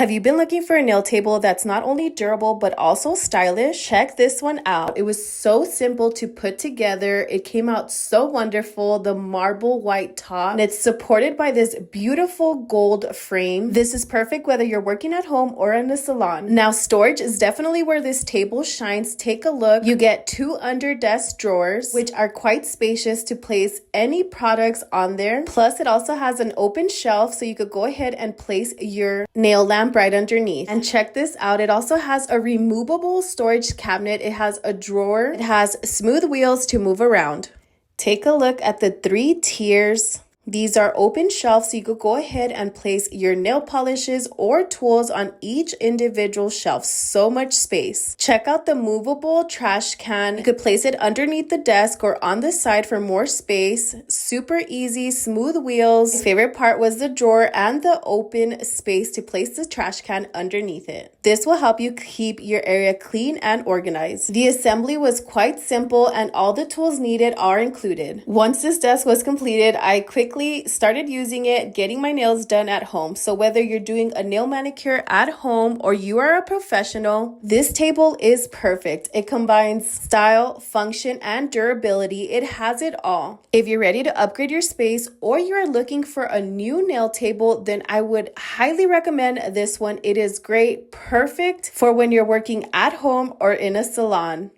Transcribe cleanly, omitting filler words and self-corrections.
Have you been looking for a nail table that's not only durable but also stylish? Check this one out. It was so simple to put together. It came out so wonderful. The marble white top, and it's supported by this beautiful gold frame. This is perfect whether you're working at home or in a salon. Now, storage is definitely where this table shines. Take a look. You get 2 under desk drawers, which are quite spacious to place any products on there. Plus, it also has an open shelf, so you could go ahead and place your nail lamp right underneath. And check this out. It also has a removable storage cabinet. It has a drawer. It has smooth wheels to move around. Take a look at the 3 tiers. These are open shelves, so you could go ahead and place your nail polishes or tools on each individual shelf. So much space. Check out the movable trash can. You could place it underneath the desk or on the side for more space. Super easy, smooth wheels. My favorite part was the drawer and the open space to place the trash can underneath it. This will help you keep your area clean and organized. The assembly was quite simple and all the tools needed are included. Once this desk was completed, I quickly started using it, getting my nails done at home. So whether you're doing a nail manicure at home or you are a professional, this table is perfect. It combines style, function, and durability. It has it all. If you're ready to upgrade your space or you're looking for a new nail table, then I would highly recommend this one. It is great, perfect for when you're working at home or in a salon.